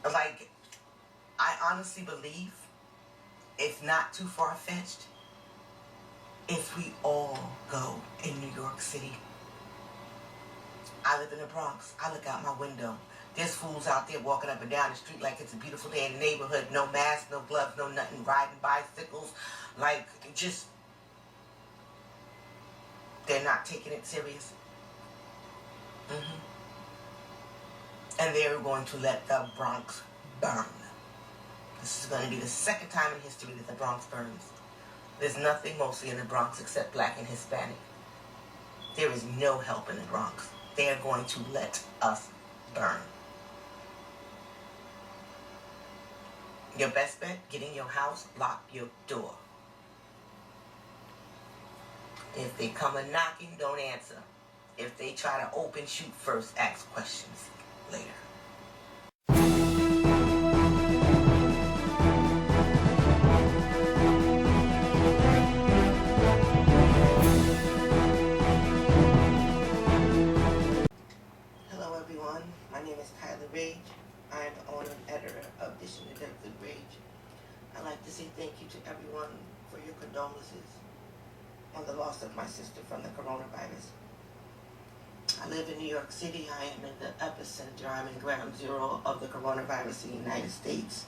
Like, I honestly believe, if not too far-fetched, if we all go in New York City. I live in the Bronx. I look out my window. There's fools out there walking up and down the street like it's a beautiful day in the neighborhood. No masks, no gloves, no nothing. Riding bicycles. Like, just, they're not taking it serious. And they're going to let the Bronx burn. This is going to be the second time in history that the Bronx burns. There's nothing mostly in the Bronx except black and Hispanic. There is no help in the Bronx. They are going to let us burn. Your best bet, get in your house, lock your door. If they come a knocking, don't answer. If they try to open, shoot first, ask questions later. Hello everyone, my name is Tyler Rage. I am the owner and editor of Dishing the Dirt with Rage. I'd like to say thank you to everyone for your condolences on the loss of my sister from the coronavirus. I live in New York City. I am in the epicenter. I'm in ground zero of the coronavirus in the United States.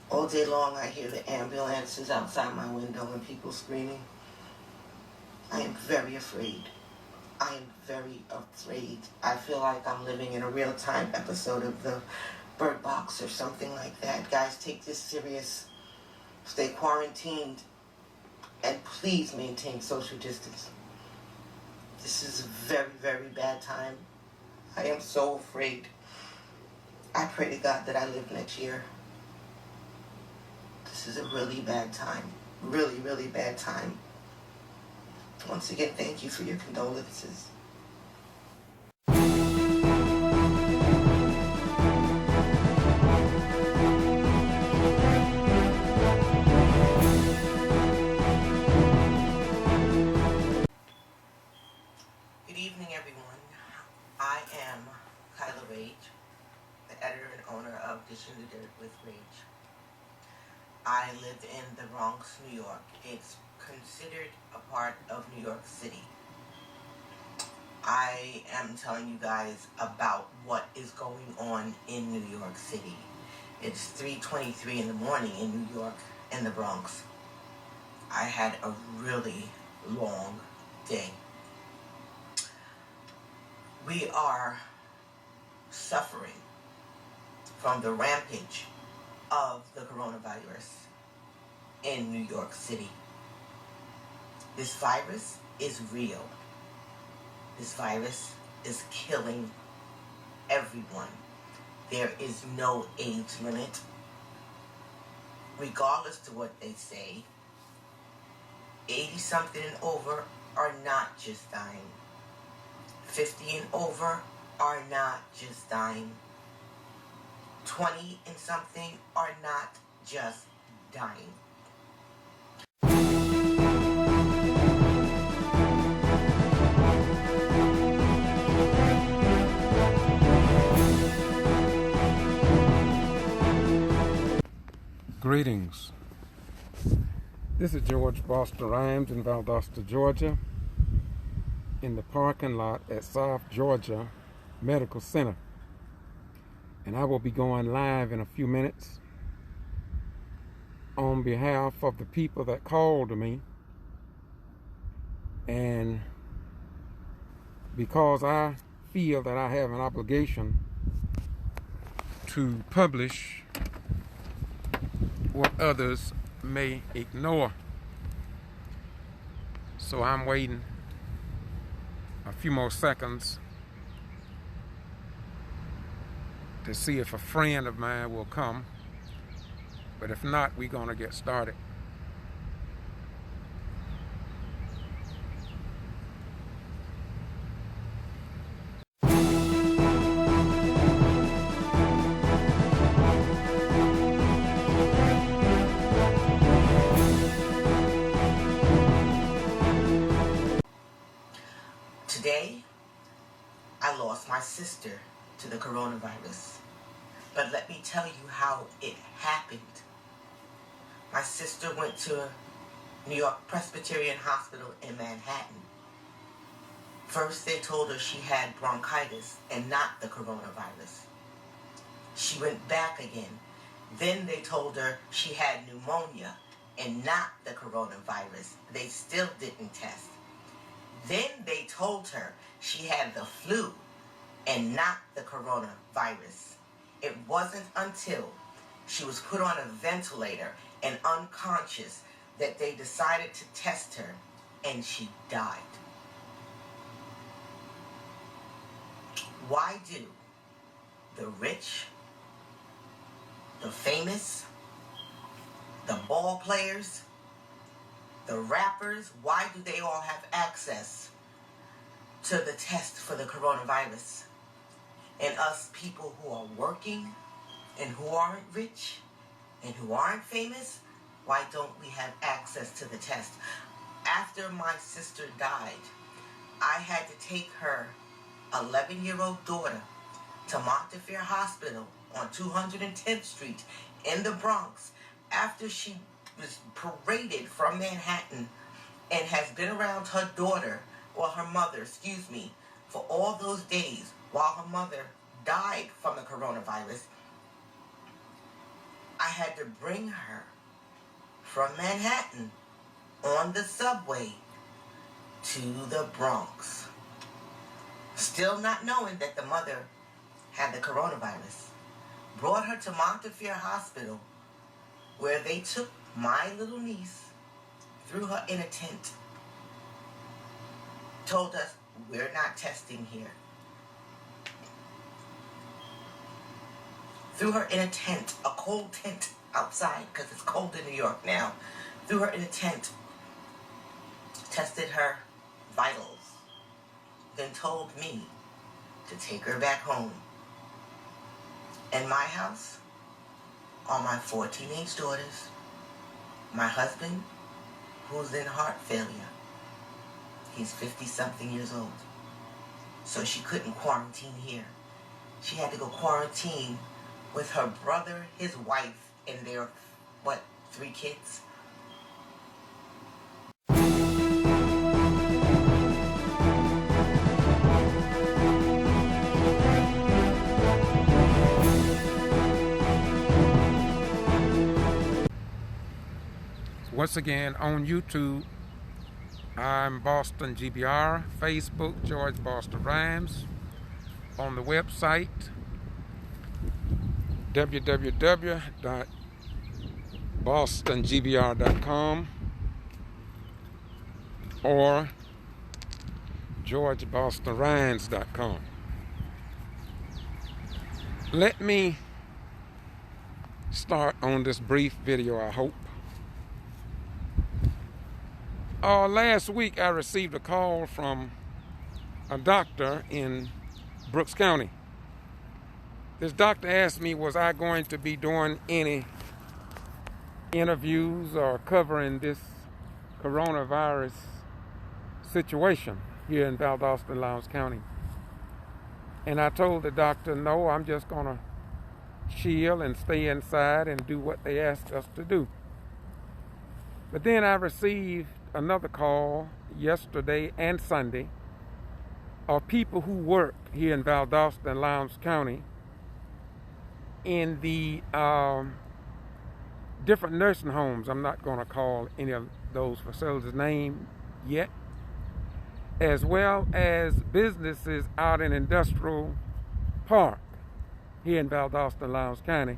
All day long I hear the ambulances outside my window and people screaming. I am very afraid. I am very afraid. I feel like I'm living in a real-time episode of the Bird Box or something like that. Guys, take this serious. Stay quarantined. And please maintain social distance. This is a very, very bad time. I am so afraid. I pray to God that I live next year. This is a really bad time. Really, really bad time. Once again, thank you for your condolences. Good evening, everyone. I am Kyla Rage, the editor and owner of Dishing the Dirt with Rage. I live in the Bronx, New York. It's considered a part of New York City. I am telling you guys about what is going on in New York City. It's 3:23 in the morning in New York, in the Bronx. I had a really long day. We are suffering from the rampage of the coronavirus in New York City. This virus is real. This virus is killing everyone. There is no age limit. Regardless to what they say, 80-something and over are not just dying. 50 and over are not just dying. 20 and something are not just dying. Greetings. This is George Boston Rhymes in Valdosta, Georgia, in the parking lot at South Georgia Medical Center. And I will be going live in a few minutes on behalf of the people that called me, and because I feel that I have an obligation to publish what others may ignore. So I'm waiting a few more seconds to see if a friend of mine will come. But if not, we're going to get started. Today, I lost my sister to the coronavirus. But let me tell you how it happened. My sister went to New York Presbyterian Hospital in Manhattan. First, they told her she had bronchitis and not the coronavirus. She went back again. Then they told her she had pneumonia and not the coronavirus. They still didn't test. Then they told her she had the flu and not the coronavirus. It wasn't until she was put on a ventilator and unconscious that they decided to test her, and she died. Why do the rich, the famous, the ball players, the rappers, why do they all have access to the test for the coronavirus? And us people who are working and who aren't rich and who aren't famous, why don't we have access to the test? After my sister died, I had to take her 11-year-old daughter to Montefiore Hospital on 210th Street in the Bronx after she was paraded from Manhattan and has been around her daughter, or her mother, for all those days while her mother died from the coronavirus. I had to bring her from Manhattan on the subway to the Bronx, still not knowing that the mother had the coronavirus. Brought her to Montefiore Hospital, where they took my little niece, threw her in a tent, told us, we're not testing here. Threw her in a tent, a cold tent outside, because it's cold in New York now. Threw her in a tent, tested her vitals, then told me to take her back home. In my house are my 4 teenage daughters, my husband, who's in heart failure. He's 50-something years old. So she couldn't quarantine here. She had to go quarantine with her brother, his wife, and their, 3 kids? Once again, on YouTube, I'm Boston G.B.R. Facebook, George Boston Rhymes. On the website, www.bostongbr.com or georgebostonrhymes.com. Let me start on this brief video, I hope. Last week I received a call from a doctor in Brooks County. This doctor asked me, was I going to be doing any interviews or covering this coronavirus situation here in Valdosta and Lowndes County. And I told the doctor, no, I'm just going to chill and stay inside and do what they asked us to do. But then I received another call yesterday and Sunday of people who work here in Valdosta and Lowndes County in the different nursing homes. I'm not going to call any of those facilities' name yet, as well as businesses out in Industrial Park here in Valdosta and Lowndes County,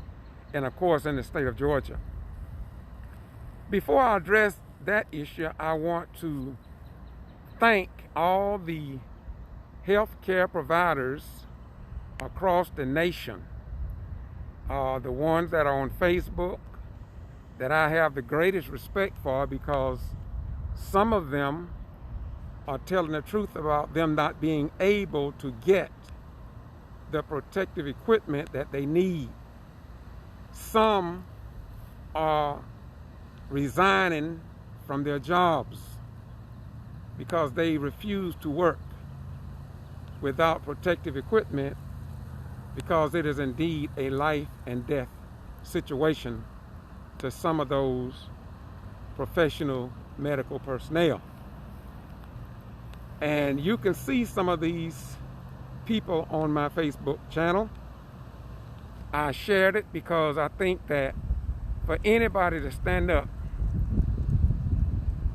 and of course in the state of Georgia. Before I address that issue, I want to thank all the healthcare providers across the nation, the ones that are on Facebook, that I have the greatest respect for, because some of them are telling the truth about them not being able to get the protective equipment that they need. Some are resigning from their jobs because they refuse to work without protective equipment because it is indeed a life and death situation to some of those professional medical personnel. And you can see some of these people on my Facebook channel. I shared it because I think that for anybody to stand up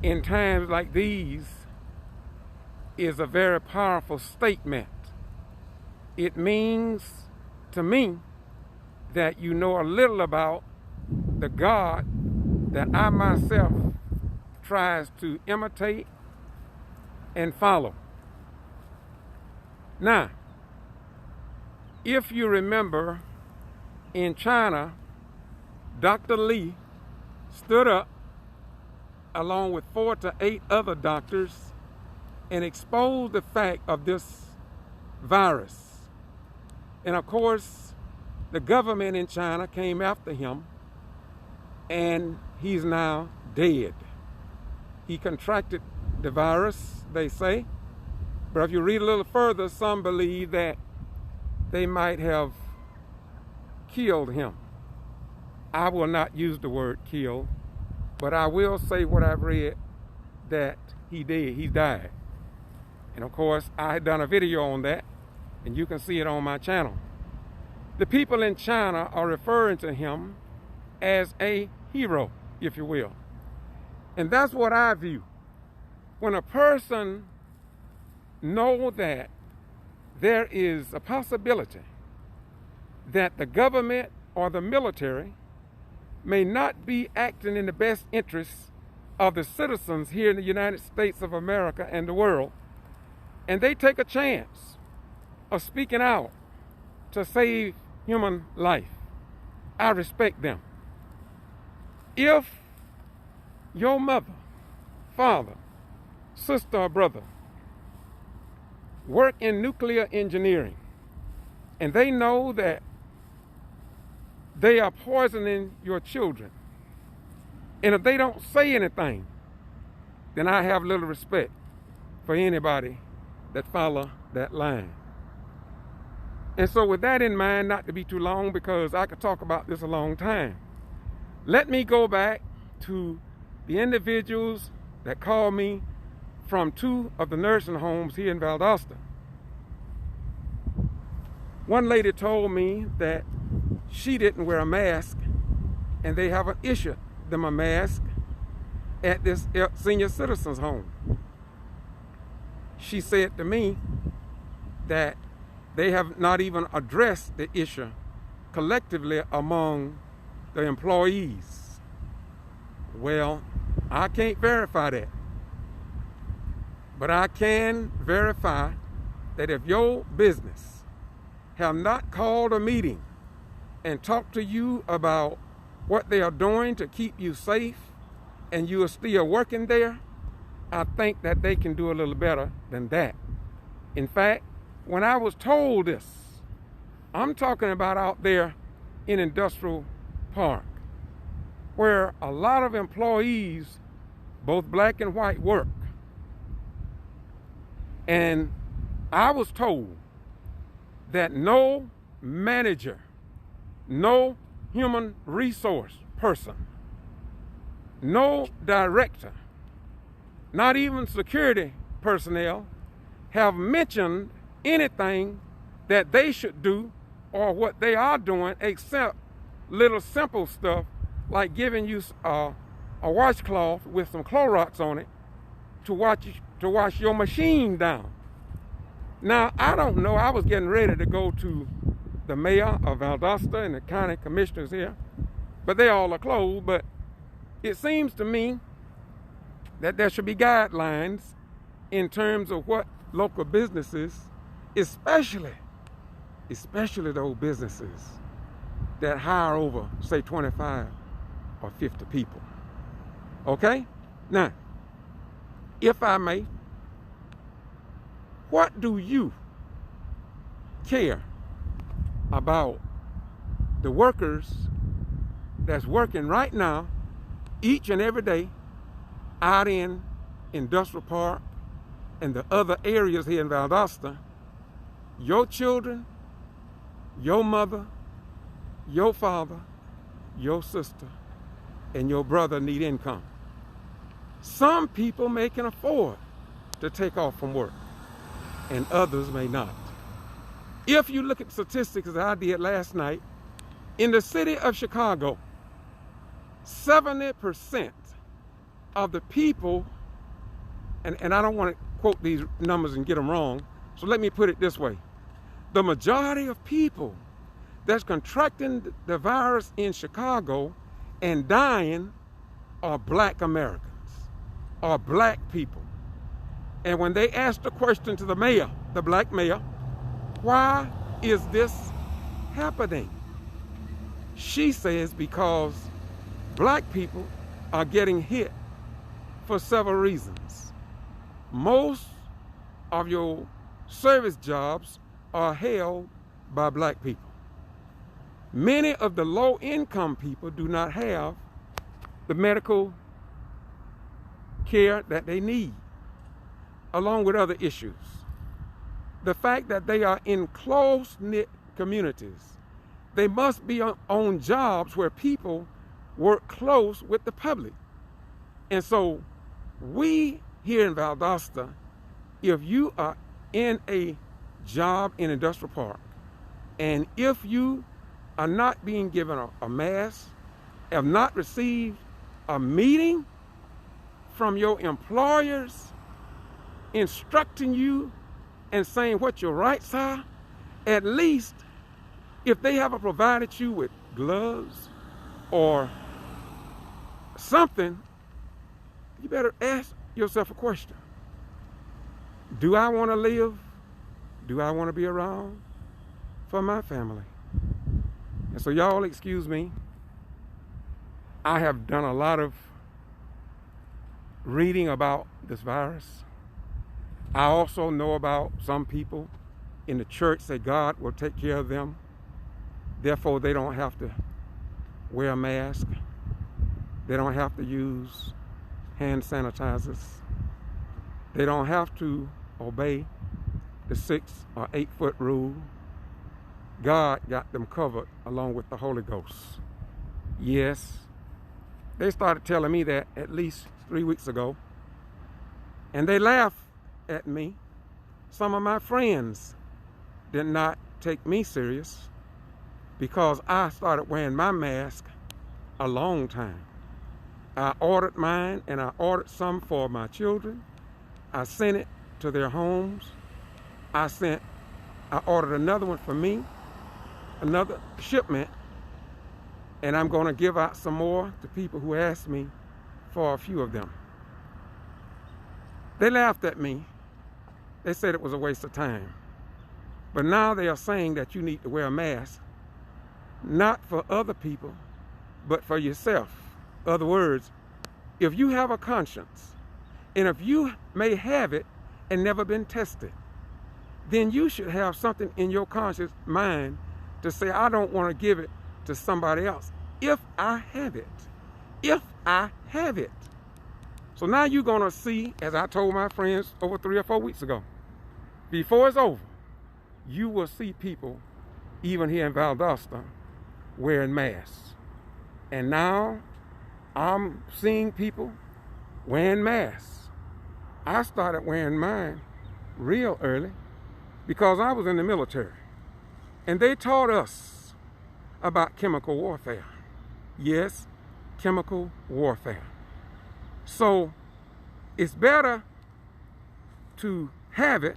in times like these is a very powerful statement. It means to me that you know a little about the God that I myself tries to imitate and follow. Now, if you remember, in China, Dr. Li stood up along with 4 to 8 other doctors and exposed the fact of this virus. And of course, the government in China came after him, and he's now dead. He contracted the virus, they say, but if you read a little further, some believe that they might have killed him. I will not use the word kill, but I will say what I've read, that he died. And of course, I had done a video on that, and you can see it on my channel. The people in China are referring to him as a hero, if you will. And that's what I view. When a person knows that there is a possibility that the government or the military may not be acting in the best interests of the citizens here in the United States of America and the world, and they take a chance of speaking out to save human life, I respect them. If your mother, father, sister, or brother work in nuclear engineering and they know that they are poisoning your children, and if they don't say anything, then I have little respect for anybody that follow that line. And so with that in mind, not to be too long because I could talk about this a long time, let me go back to the individuals that called me from 2 of the nursing homes here in Valdosta. One lady told me that she didn't wear a mask, and they haven't issued them a mask at this senior citizens home. She said to me that they have not even addressed the issue collectively among the employees. Well, I can't verify that, but I can verify that if your business have not called a meeting and talked to you about what they are doing to keep you safe, and you are still working there, I think that they can do a little better than that. In fact, when I was told this, I'm talking about out there in Industrial Park, where a lot of employees, both black and white, work. And I was told that no manager, no human resource person, no director, not even security personnel have mentioned anything that they should do or what they are doing, except little simple stuff like giving you a washcloth with some Clorox on it to wash your machine down. Now, I don't know, I was getting ready to go to the mayor of Valdosta and the county commissioners here, but they all are closed. But it seems to me that there should be guidelines in terms of what local businesses, especially those businesses that hire over, say, 25 or 50 people. Okay? Now, if I may, what do you care about the workers that's working right now, each and every day, out in Industrial Park and the other areas here in Valdosta? Your children your mother, your father, your sister, and your brother need income. Some people can afford to take off from work, and others may not. If you look at statistics, as I did last night, in the city of Chicago, 70% of the people, and I don't want to quote these numbers and get them wrong, so let me put it this way. The majority of people that's contracting the virus in Chicago and dying are Black Americans, are Black people. And when they asked the question to the mayor, the Black mayor, why is this happening? She says because Black people are getting hit for several reasons. Most of your service jobs are held by Black people. Many of the low-income people do not have the medical care that they need, along with other issues. The fact that they are in close-knit communities, they must be on jobs where people work close with the public. And so we here in Valdosta, if you are in a job in Industrial Park, and if you are not being given a mask, have not received a meeting from your employers instructing you and saying what your rights are, at least if they haven't provided you with gloves or something, you better ask yourself a question. Do I want to live? Do I want to be around for my family? And so y'all excuse me. I have done a lot of reading about this virus. I also know about some people in the church say God will take care of them. Therefore, they don't have to wear a mask. They don't have to use hand sanitizers. They don't have to obey the 6 or 8 foot rule. God got them covered along with the Holy Ghost. Yes, they started telling me that at least 3 weeks ago. And they laughed at me. Some of my friends did not take me serious because I started wearing my mask a long time. I ordered mine, and I ordered some for my children. I sent it to their homes. I ordered another one for me, another shipment, and I'm going to give out some more to people who asked me for a few of them. They laughed at me. They said it was a waste of time. But now they are saying that you need to wear a mask, not for other people, but for yourself. In other words, if you have a conscience, and if you may have it and never been tested, then you should have something in your conscious mind to say, I don't want to give it to somebody else if I have it. If I have it. So now you're going to see, as I told my friends over 3 or 4 weeks ago, before it's over, you will see people, even here in Valdosta, wearing masks. And now I'm seeing people wearing masks. I started wearing mine real early because I was in the military. And they taught us about chemical warfare. Yes, chemical warfare. So it's better to have it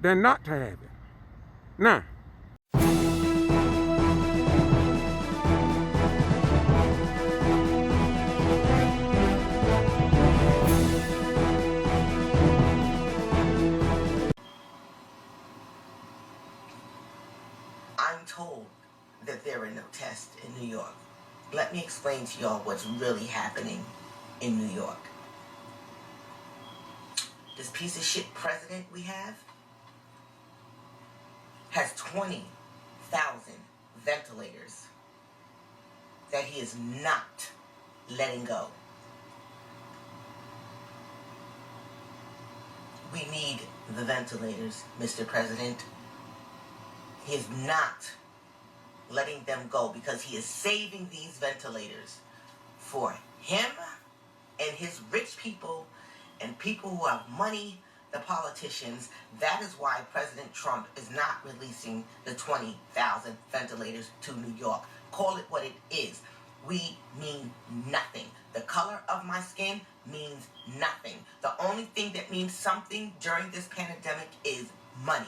than not to have it. Now, I'm told that there are no tests in New York. Let me explain to y'all what's really happening in New York. This piece of shit president we have has 20,000 ventilators that he is not letting go. We need the ventilators, Mr. President. He is not letting them go because he is saving these ventilators for him and his rich people and people who have money, the politicians. That is why President Trump is not releasing the 20,000 ventilators to New York. Call it what it is. We mean nothing. The color of my skin means nothing. The only thing that means something during this pandemic is money.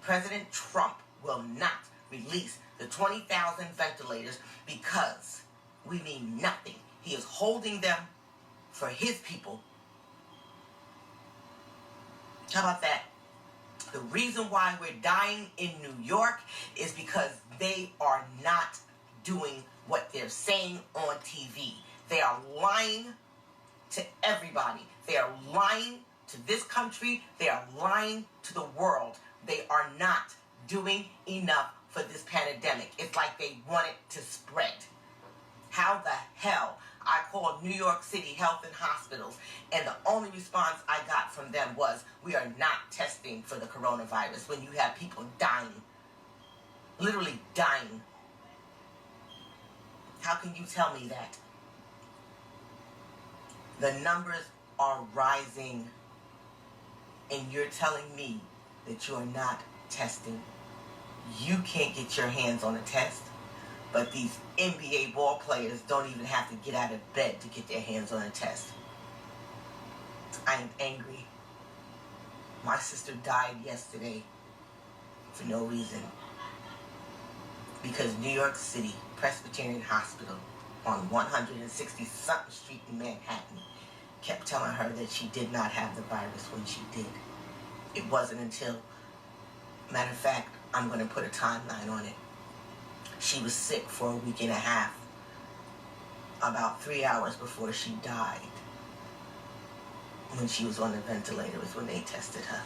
President Trump will not release the 20,000 ventilators because we mean nothing. He is holding them for his people. How about that? The reason why we're dying in New York is because they are not doing what they're saying on TV. They are lying to everybody. They are lying to this country. They are lying to the world. They are not doing enough for this pandemic. It's like they want it to spread. How the hell? I called New York City Health and Hospitals, and the only response I got from them was, we are not testing for the coronavirus when you have people dying. Literally dying. How can you tell me that? The numbers are rising, and you're telling me that you're not testing. You can't get your hands on a test, but these NBA ball players don't even have to get out of bed to get their hands on a test. I am angry. My sister died yesterday for no reason. Because New York City Presbyterian Hospital on 160-something Street in Manhattan kept telling her that she did not have the virus when she did. It wasn't until, matter of fact, I'm going to put a timeline on it. She was sick for a week and a half. About 3 hours before she died, when she was on the ventilator, was when they tested her.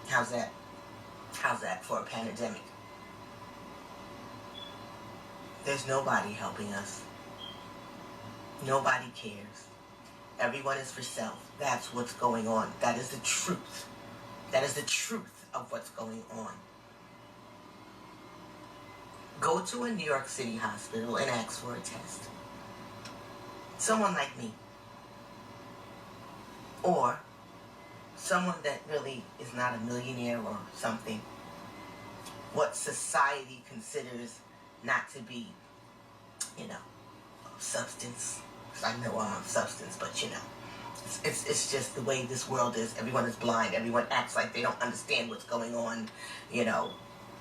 How's that? How's that for a pandemic? There's nobody helping us. Nobody cares. Everyone is for self. That's what's going on. That is the truth. That is the truth of what's going on. Go to a New York City hospital and ask for a test. Someone like me. Or someone that really is not a millionaire or something. What society considers not to be, substance. I know I'm on substance, but it's just the way this world is. Everyone is blind. Everyone acts like they don't understand what's going on.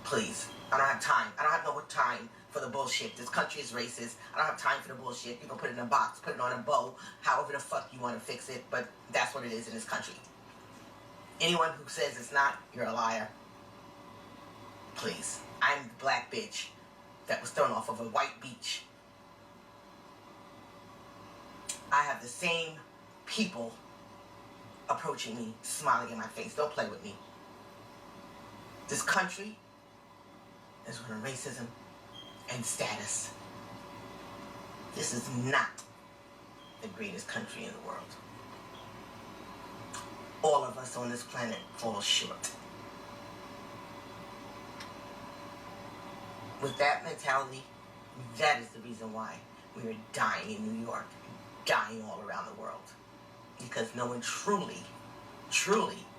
Please. I don't have time. I don't have no time for the bullshit. This country is racist. I don't have time for the bullshit. You can put it in a box, put it on a bow, however the fuck you want to fix it, but that's what it is in this country. Anyone who says it's not, you're a liar. Please. I'm the black bitch that was thrown off of a white beach. I have the same people approaching me, smiling in my face. Don't play with me. This country is one of racism and status. This is not the greatest country in the world. All of us on this planet fall short. With that mentality, that is the reason why we are dying in New York, dying all around the world. Because no one truly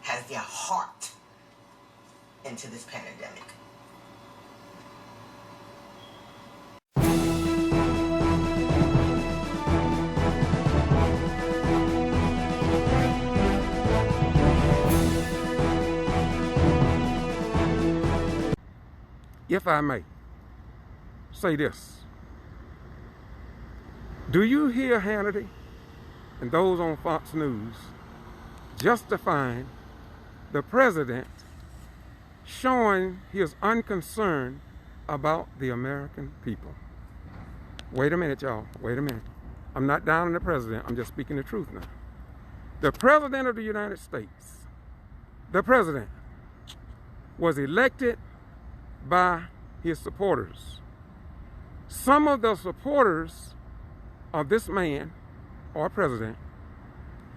has their heart into this pandemic. If I may say this, do you hear Hannity and those on Fox News justifying the president showing his unconcern about the American people? Wait a minute, y'all. Wait a minute. I'm not down on the president. I'm just speaking the truth now. The president of the United States, the president, was elected by his supporters. Some of the supporters of this man or president,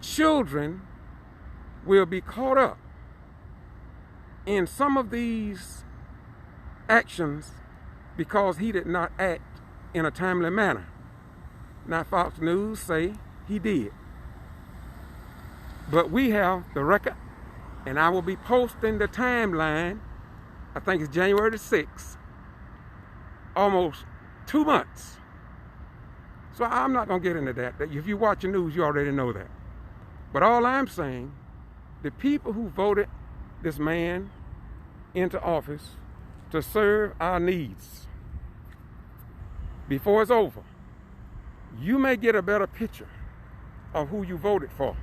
children, will be caught up in some of these actions because he did not act in a timely manner. Now Fox News say he did. But we have the record, and I will be posting the timeline. I think it's January the 6th. Almost 2 months. So I'm not going to get into that. If you watch the news, you already know that. But all I'm saying, the people who voted this man into office to serve our needs, before it's over, you may get a better picture of who you voted for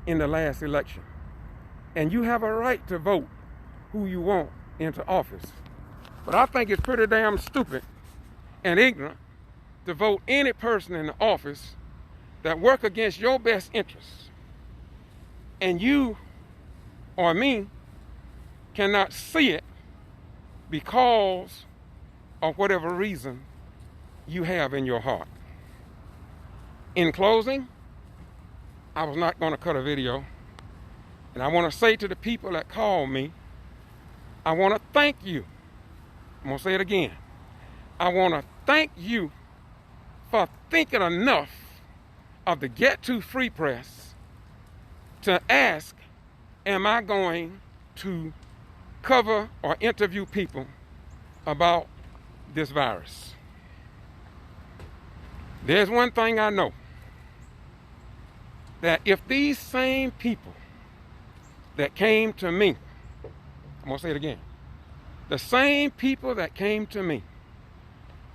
in the last election. And you have a right to vote who you want into office. But I think it's pretty damn stupid and ignorant to vote any person in the office that work against your best interests. And you or me cannot see it because of whatever reason you have in your heart. In closing, I was not going to cut a video. And I want to say to the people that called me, I want to thank you. I'm going to say it again. I want to thank you for thinking enough of the Get To Free Press to ask, am I going to cover or interview people about this virus? There's one thing I know, that if these same people that came to me, I'm going to say it again, the same people that came to me,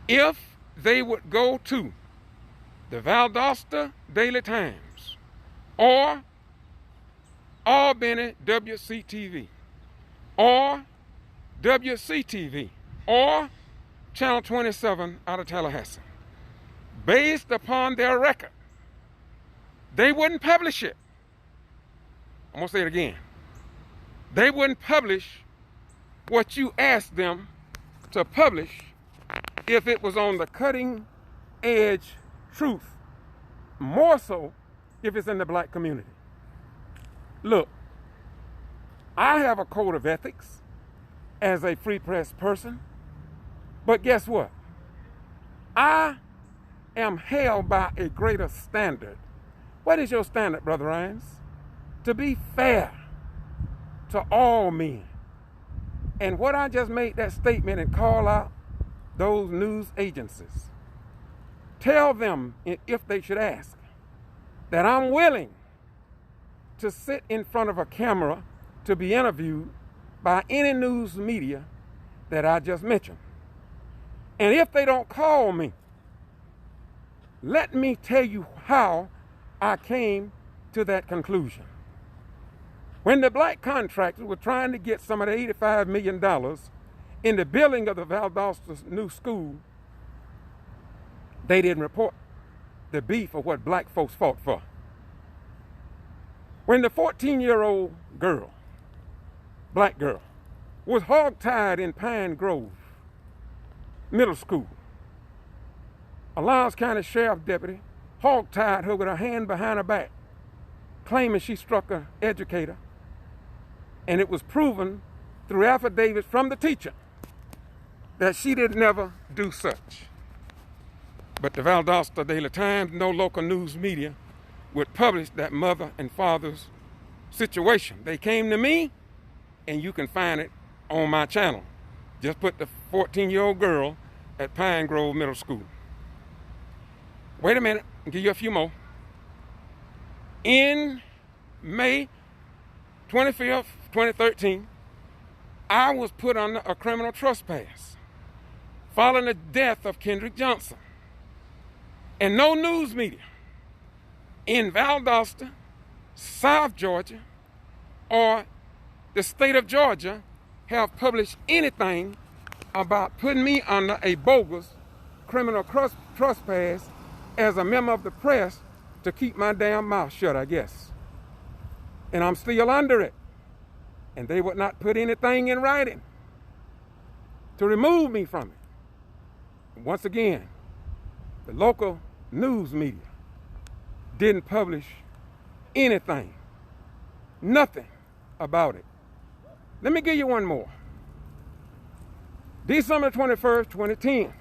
if they would go to the Valdosta Daily Times or Albany WCTV or WCTV or Channel 27 out of Tallahassee, based upon their record, they wouldn't publish it. I'm going to say it again. They wouldn't publish what you asked them to publish if it was on the cutting edge truth, more so if it's in the black community. Look, I have a code of ethics as a free press person, but guess what? I am held by a greater standard. What is your standard, Brother Ryans? To be fair to all men. And what I just made that statement and call out those news agencies, tell them, if they should ask, that I'm willing to sit in front of a camera to be interviewed by any news media that I just mentioned. And if they don't call me, let me tell you how I came to that conclusion. When the black contractors were trying to get some of the $85 million in the building of the Valdosta new school, they didn't report the beef of what black folks fought for. When the 14-year-old girl, black girl, was hogtied in Pine Grove Middle School, a Lowndes County Sheriff deputy hogtied her with her hand behind her back, claiming she struck an educator, and it was proven through affidavits from the teacher that she did never do such. But the Valdosta Daily Times, no local news media, would publish that mother and father's situation. They came to me, and you can find it on my channel. Just put the 14-year-old girl at Pine Grove Middle School. Wait a minute, I'll give you a few more. In May 25th, 2013, I was put under a criminal trespass following the death of Kendrick Johnson. And no news media in Valdosta, South Georgia, or the state of Georgia have published anything about putting me under a bogus criminal trespass as a member of the press to keep my damn mouth shut, I guess. And I'm still under it. And they would not put anything in writing to remove me from it. Once again, the local news media didn't publish anything, nothing about it. Let me give you one more. December 21st, 2010.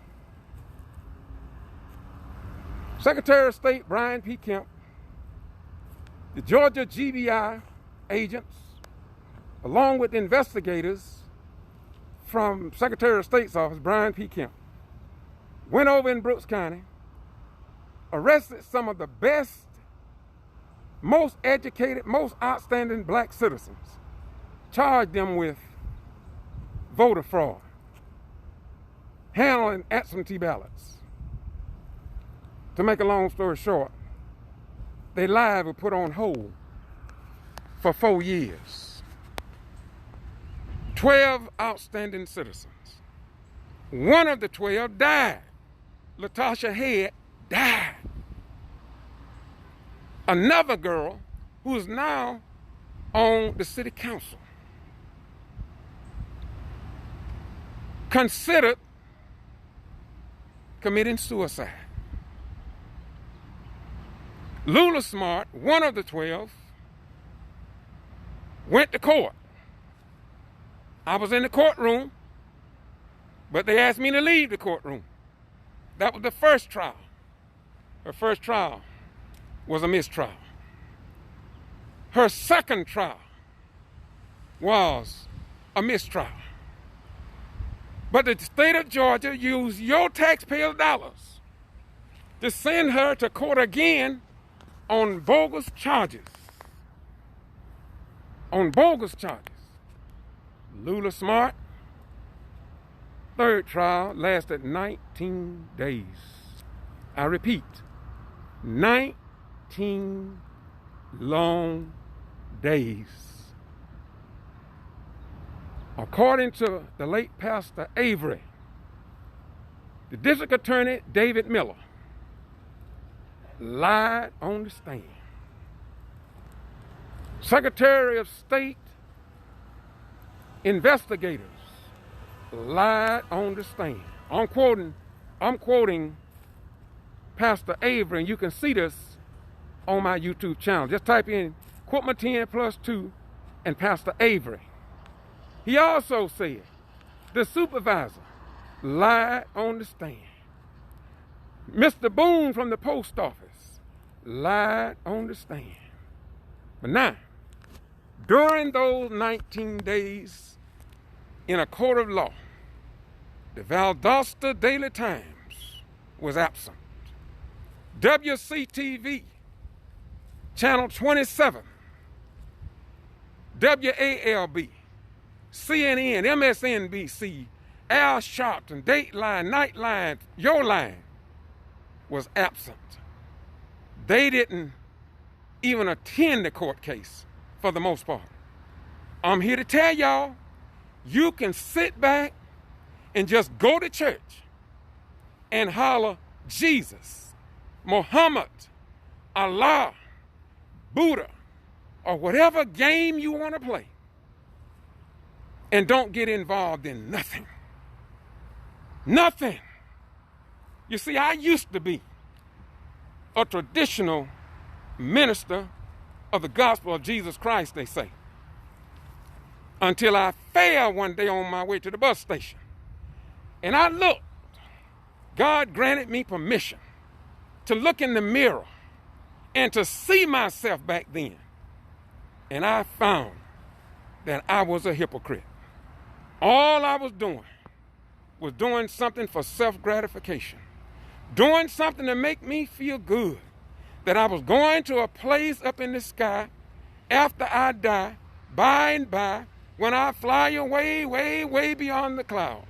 Secretary of State Brian P. Kemp, the Georgia G.B.R. agents, along with investigators from Secretary of State's office, Brian P. Kemp, went over in Brooks County, arrested some of the best, most educated, most outstanding black citizens, charged them with voter fraud, handling absentee ballots. To make a long story short, their lives were put on hold for 4 years. 12 outstanding citizens. One of the 12 died. Latasha Head died. Another girl who is now on the city council considered committing suicide. Lula Smart, one of the 12, went to court. I was in the courtroom, but they asked me to leave the courtroom. That was the first trial. Her first trial was a mistrial. Her second trial was a mistrial. But the state of Georgia used your taxpayer dollars to send her to court again on bogus charges. On bogus charges. Lula Smart, third trial lasted 19 days. I repeat, 19 long days. According to the late Pastor Avery, the district attorney, David Miller, lied on the stand. Secretary of State investigators lied on the stand. I'm quoting Pastor Avery, and you can see this on my YouTube channel. Just type in Quitma 10+2 and Pastor Avery. He also said the supervisor lied on the stand. Mr. Boone from the post office lied on the stand. But now, during those 19 days in a court of law, the Valdosta Daily Times was absent. WCTV, Channel 27, WALB, CNN, MSNBC, Al Sharpton, Dateline, Nightline, Your Line was absent. They didn't even attend the court case for the most part. I'm here to tell y'all, you can sit back and just go to church and holler Jesus, Muhammad, Allah, Buddha, or whatever game you want to play, and don't get involved in nothing. Nothing. You see, I used to be a traditional minister of the gospel of Jesus Christ, they say, until I fell one day on my way to the bus station. And I looked. God granted me permission to look in the mirror and to see myself back then. And I found that I was a hypocrite. All I was doing something for self-gratification, doing something to make me feel good, that I was going to a place up in the sky after I die, by and by, when I fly away, way, way beyond the clouds.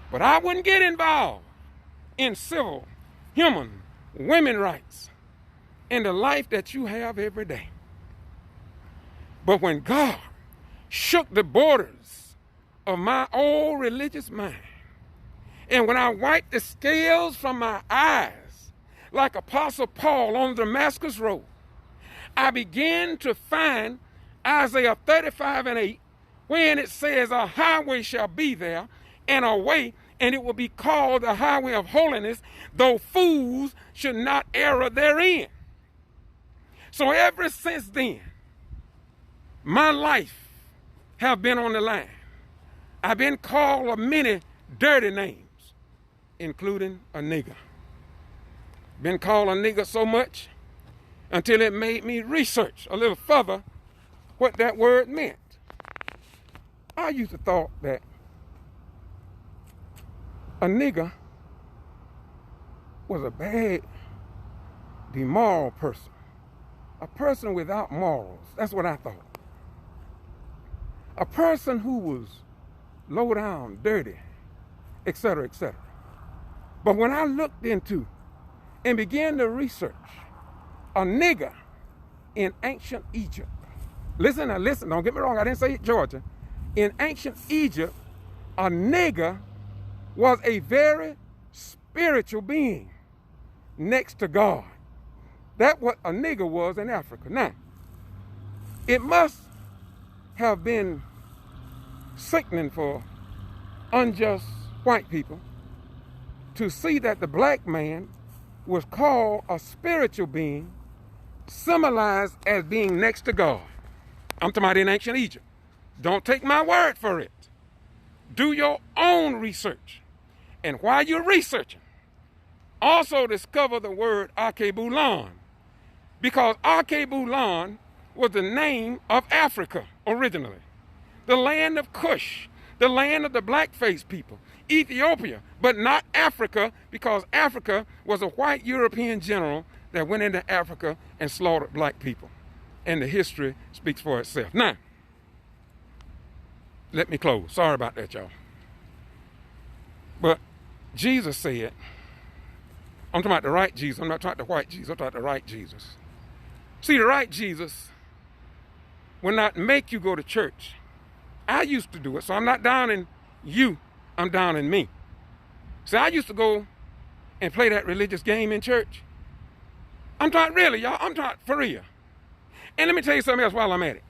But I wouldn't get involved in civil, human, women rights, in the life that you have every day. But when God shook the borders of my old religious mind, and when I wiped the scales from my eyes, like Apostle Paul on the Damascus Road, I began to find Isaiah 35:8, when it says, a highway shall be there, and a way, and it will be called the highway of holiness, though fools should not err therein. So ever since then, my life have been on the line. I've been called many dirty names, including a nigger. Been called a nigger so much until it made me research a little further what that word meant. I used to thought that a nigger was a bad, immoral person. A person without morals. That's what I thought. A person who was low down, dirty, etc., etc. But when I looked into and began to research a nigger in ancient Egypt, listen, don't get me wrong, I didn't say Georgia. In ancient Egypt, a nigger was a very spiritual being next to God. That's what a nigger was in Africa. Now, it must have been sickening for unjust white people to see that the black man was called a spiritual being, symbolized as being next to God. I'm talking about in ancient Egypt. Don't take my word for it. Do your own research. And while you're researching, also discover the word Akebulan, because Akebulan was the name of Africa originally, the land of Cush, the land of the black-faced people, Ethiopia, but not Africa, because Africa was a white European general that went into Africa and slaughtered black people. And the history speaks for itself. Now, let me close. Sorry about that, y'all. But Jesus said, I'm talking about the right Jesus. I'm not talking about the white Jesus. I'm talking about the right Jesus. See, the right Jesus will not make you go to church. I used to do it, so I'm not down in you. I'm down in me. See, I used to go and play that religious game in church. I'm talking really, y'all. I'm talking for real. And let me tell you something else while I'm at it.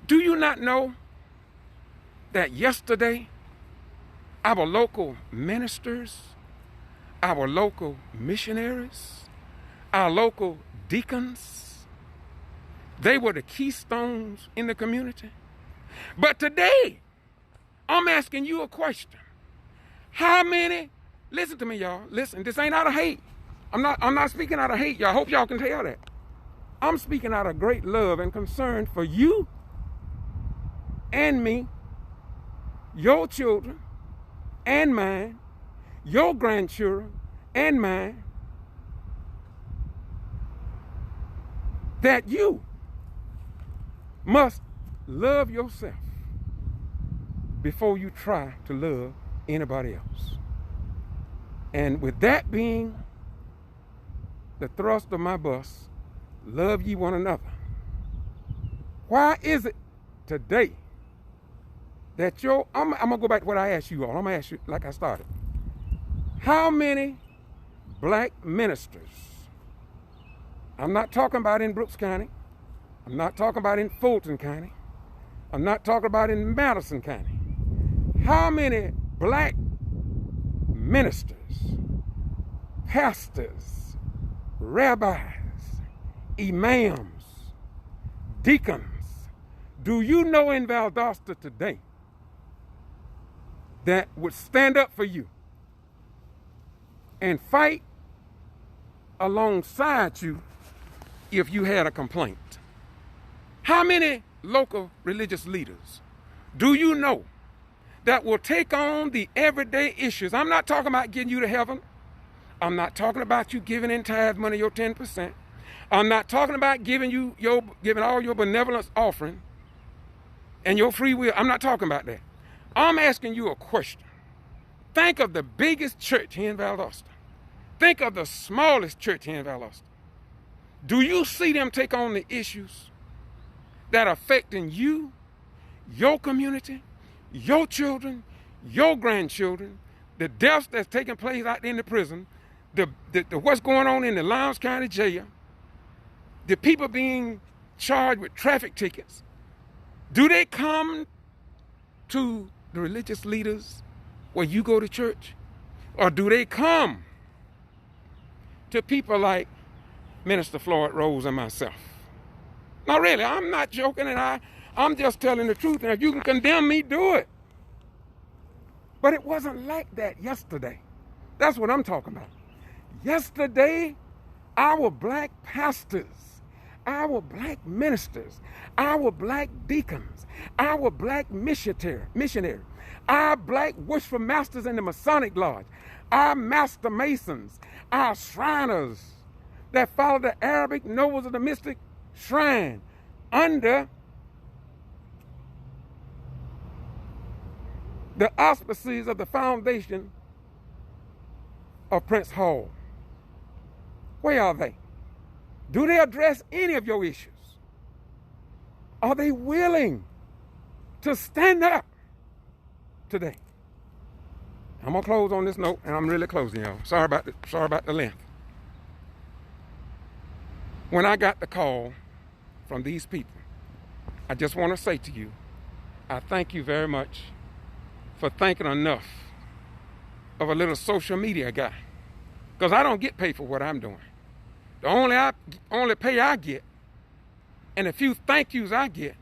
Do you not know that yesterday our local ministers, our local missionaries, our local deacons, they were the keystones in the community? But today, I'm asking you a question. How many, listen to me, y'all, listen, this ain't out of hate. I'm not speaking out of hate, y'all. I hope y'all can tell that. I'm speaking out of great love and concern for you and me, your children and mine, your grandchildren and mine, that you must love yourself before you try to love anybody else. And with that being the thrust of my bus, love ye one another. Why is it today that I'm going to go back to what I asked you all. I'm going to ask you like I started. How many black ministers, I'm not talking about in Brooks County, I'm not talking about in Fulton County, I'm not talking about in Madison County. How many black ministers, pastors, rabbis, imams, deacons, do you know in Valdosta today that would stand up for you and fight alongside you if you had a complaint? How many local religious leaders do you know that will take on the everyday issues? I'm not talking about getting you to heaven. I'm not talking about you giving in tithe money, your 10%. I'm not talking about giving all your benevolence offering and your free will. I'm not talking about that. I'm asking you a question. Think of the biggest church here in Valdosta. Think of the smallest church here in Valdosta. Do you see them take on the issues that are affecting you, your community, your children, your grandchildren, the deaths that's taking place out there in the prison, the what's going on in the Lowndes County Jail, the people being charged with traffic tickets? Do they come to the religious leaders where you go to church? Or do they come to people like Minister Floyd Rose and myself? Now really, I'm not joking, and I'm just telling the truth, and if you can condemn me, do it. But it wasn't like that yesterday. That's what I'm talking about. Yesterday, our black pastors, our black ministers, our black deacons, our black missionary, our black worshipful masters in the Masonic Lodge, our master masons, our shriners that follow the Arabic nobles of the mystic shrine under the auspices of the foundation of Prince Hall. Where are they? Do they address any of your issues? Are they willing to stand up today? I'm gonna close on this note, and I'm really closing, y'all. Sorry about the length. When I got the call from these people, I just want to say to you, I thank you very much for thinking enough of a little social media guy, because I don't get paid for what I'm doing. The only pay I get, and a few thank yous I get,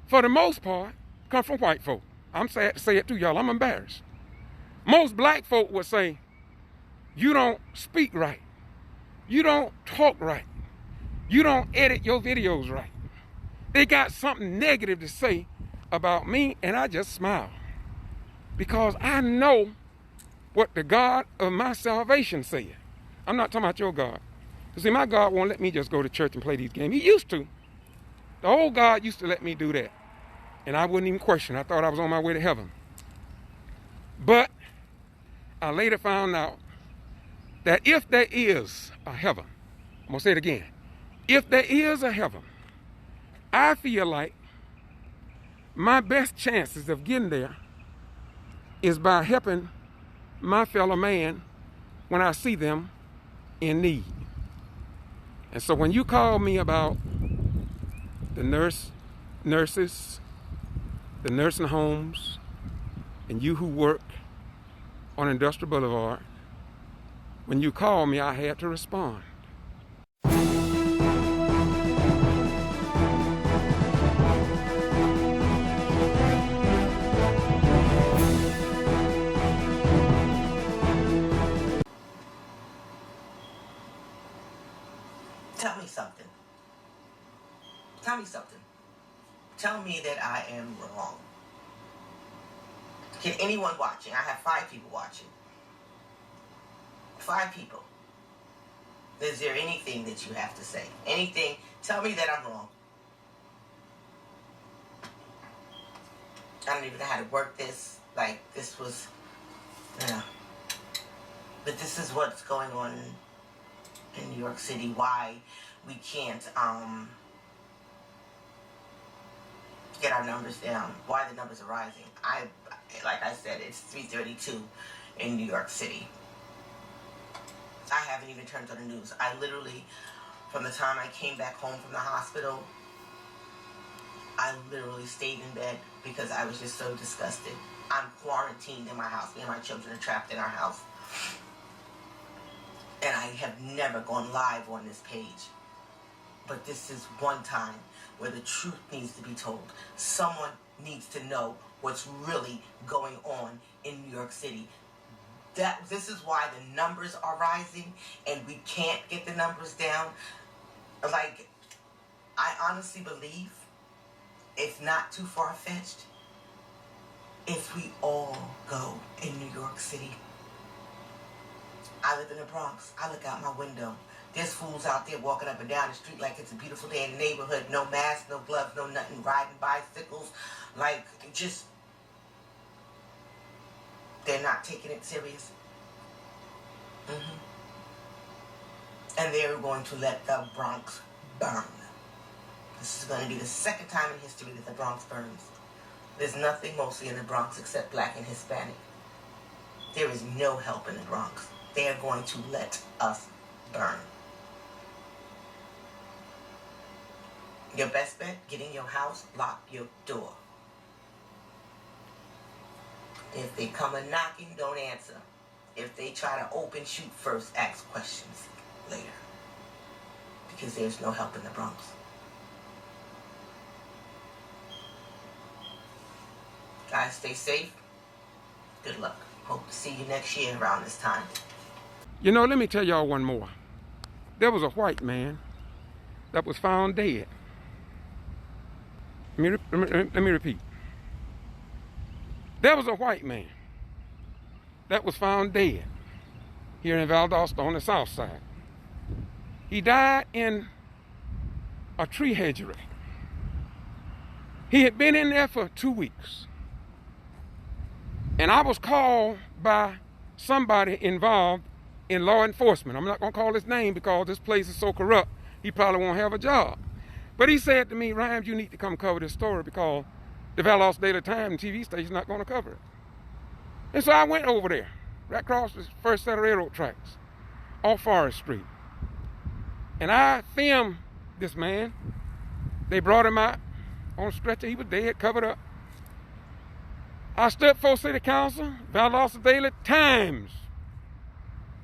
for the most part, come from white folk. I'm sad to say it to y'all. I'm embarrassed. Most black folk would say, you don't speak right. You don't talk right. You don't edit your videos right. They got something negative to say about me, and I just smile. Because I know what the God of my salvation said. I'm not talking about your God. You see, my God won't let me just go to church and play these games. He used to. The old God used to let me do that. And I wouldn't even question. I thought I was on my way to heaven. But I later found out that if there is a heaven, I'm going to say it again. If there is a heaven, I feel like my best chances of getting there is by helping my fellow man when I see them in need. And so when you call me about the nurses, the nursing homes, and you who work on Industrial Boulevard, when you called me, I had to respond. Tell me something. Tell me something. Tell me that I am wrong. Can anyone watching? I have 5 people watching. 5 people. Is there anything that you have to say? Anything? Tell me that I'm wrong. I don't even know how to work this. Like, this was, But this is what's going on in New York City. Why we can't get our numbers down. Why the numbers are rising. Like I said, it's 3:32 in New York City. I haven't even turned on the news. I literally, from the time I came back home from the hospital, I literally stayed in bed because I was just so disgusted. I'm quarantined in my house. Me and my children are trapped in our house. And I have never gone live on this page. But this is one time where the truth needs to be told. Someone needs to know what's really going on in New York City. This is why the numbers are rising and we can't get the numbers down. Like, I honestly believe it's not too far-fetched if we all go in New York City. I live in the Bronx. I look out my window. There's fools out there walking up and down the street like it's a beautiful day in the neighborhood. No mask, no gloves, no nothing. Riding bicycles. Like, just, they're not taking it serious. And they're going to let the Bronx burn. This is going to be the second time in history that the Bronx burns. There's nothing mostly in the Bronx except black and Hispanic. There is no help in the Bronx. They are going to let us burn. Your best bet, get in your house, lock your door. If they come a knocking, don't answer. If they try to open, shoot first, ask questions later. Because there's no help in the Bronx. Guys, stay safe. Good luck. Hope to see you next year around this time. You know, let me tell y'all one more. There was a white man that was found dead. Let me repeat. There was a white man that was found dead here in Valdosta on the south side. He died in a tree hedgery. He had been in there for 2 weeks. And I was called by somebody involved in law enforcement. I'm not going to call his name because this place is so corrupt, he probably won't have a job. But he said to me, Rhymes, you need to come cover this story because the Valdosta Daily Times TV station is not going to cover it. And so I went over there, right across the first set of railroad tracks, off Forest Street. And I filmed this man. They brought him out on a stretcher. He was dead, covered up. I stood before City Council, Valdosta Daily Times.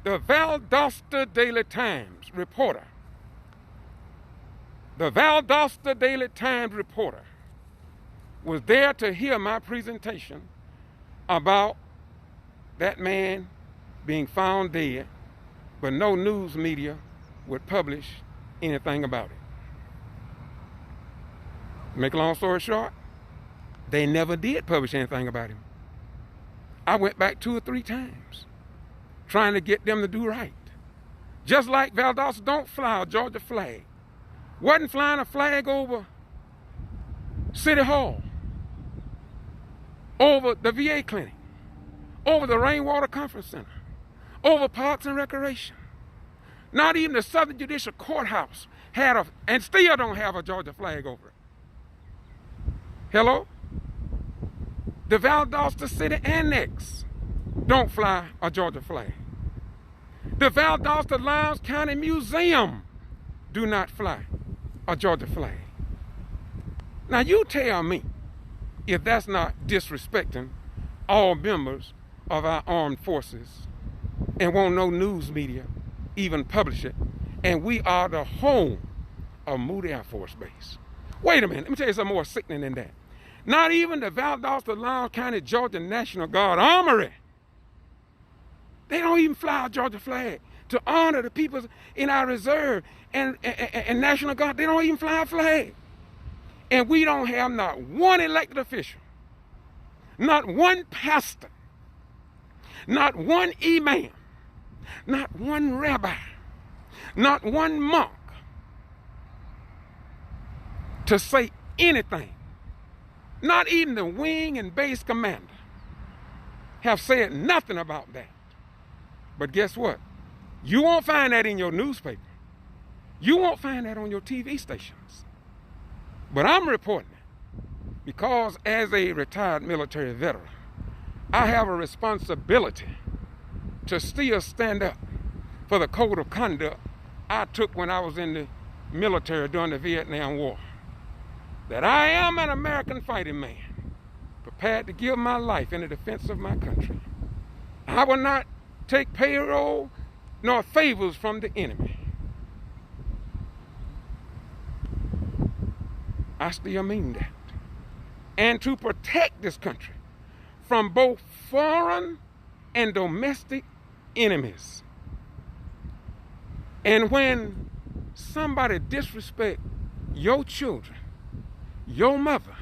The Valdosta Daily Times reporter. The Valdosta Daily Times reporter was there to hear my presentation about that man being found dead, but no news media would publish anything about it. Make a long story short, they never did publish anything about him. I went back 2 or 3 times trying to get them to do right. Just like Valdosta don't fly a Georgia flag. Wasn't flying a flag over City Hall, over the VA clinic, over the Rainwater Conference Center, over Parks and Recreation. Not even the Southern Judicial Courthouse had and still don't have a Georgia flag over it. Hello? The Valdosta City Annex don't fly a Georgia flag. The Valdosta Lowndes County Museum do not fly a Georgia flag. Now you tell me if that's not disrespecting all members of our armed forces and won't no news media even publish it, and we are the home of Moody Air Force Base. Wait a minute, let me tell you something more sickening than that. Not even the Valdosta Lowndes County Georgia National Guard Armory. They don't even fly a Georgia flag to honor the people in our reserve and National Guard. They don't even fly a flag. And we don't have not one elected official, not one pastor, not one imam, not one rabbi, not one monk to say anything. Not even the wing and base commander have said nothing about that. But guess what? You won't find that in your newspaper. You won't find that on your TV stations. But I'm reporting it because as a retired military veteran, I have a responsibility to still stand up for the code of conduct I took when I was in the military during the Vietnam War. That I am an American fighting man, prepared to give my life in the defense of my country. I will not take payroll nor favors from the enemy. I still mean that. And to protect this country from both foreign and domestic enemies. And when somebody disrespect your children, your mother,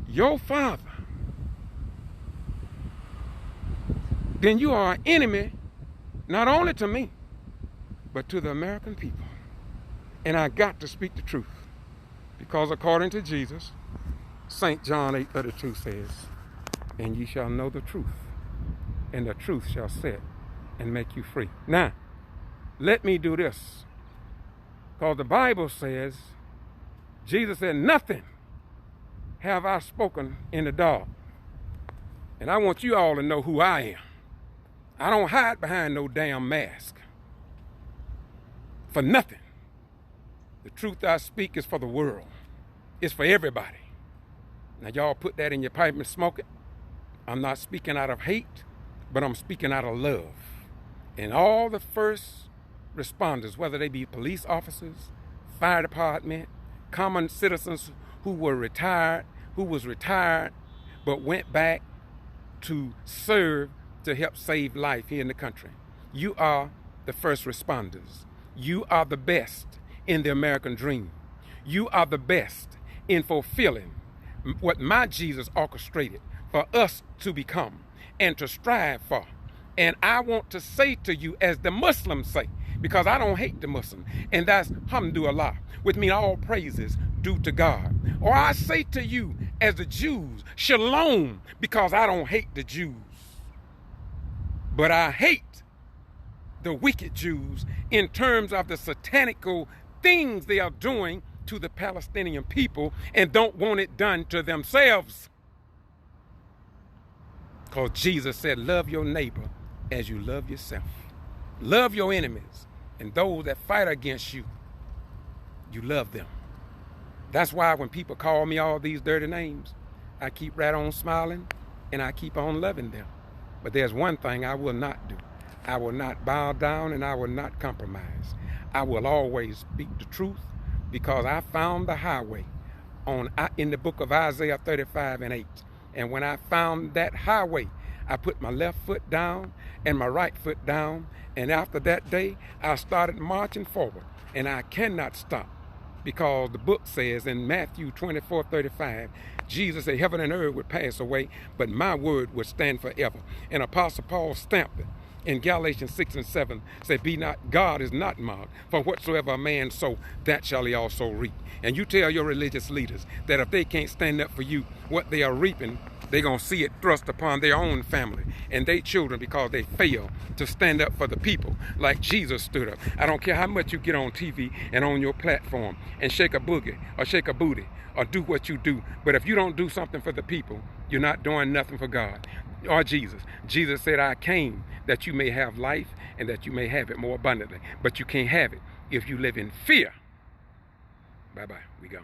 your father, then you are an enemy not only to me, but to the American people. And I got to speak the truth. Because according to Jesus, St. John 8:32 says, and ye shall know the truth, and the truth shall set and make you free. Now, let me do this. Because the Bible says, Jesus said, nothing have I spoken in the dark. And I want you all to know who I am. I don't hide behind no damn mask. For nothing. The truth I speak is for the world. It's for everybody. Now y'all put that in your pipe and smoke it. I'm not speaking out of hate, but I'm speaking out of love. And all the first responders, whether they be police officers, fire department, common citizens who was retired, but went back to serve to help save life here in the country. You are the first responders. You are the best in the American dream. You are the best in fulfilling what my Jesus orchestrated for us to become and to strive for. And I want to say to you, as the Muslims say, because I don't hate the Muslim, and that's alhamdulillah, which means all praises due to God. Or I say to you, as the Jews, shalom, because I don't hate the Jews. But I hate the wicked Jews in terms of the satanical things they are doing to the Palestinian people and don't want it done to themselves. Because Jesus said, love your neighbor as you love yourself. Love your enemies, and those that fight against you, you love them. That's why when people call me all these dirty names, I keep right on smiling and I keep on loving them. But there's one thing I will not do. I will not bow down and I will not compromise. I will always speak the truth, because I found the highway in the book of Isaiah 35:8. And when I found that highway, I put my left foot down and my right foot down. And after that day, I started marching forward. And I cannot stop, because the book says in Matthew 24:35, Jesus said, heaven and earth would pass away, but my word would stand forever. And Apostle Paul stamped it in Galatians 6:7, said, God is not mocked, for whatsoever a man sow, that shall he also reap. And you tell your religious leaders that if they can't stand up for you, what they are reaping, they're going to see it thrust upon their own family and their children, because they fail to stand up for the people like Jesus stood up. I don't care how much you get on TV and on your platform and shake a boogie or shake a booty or do what you do, but if you don't do something for the people, you're not doing nothing for God or Jesus. Jesus said, I came that you may have life and that you may have it more abundantly. But you can't have it if you live in fear. Bye-bye. We go.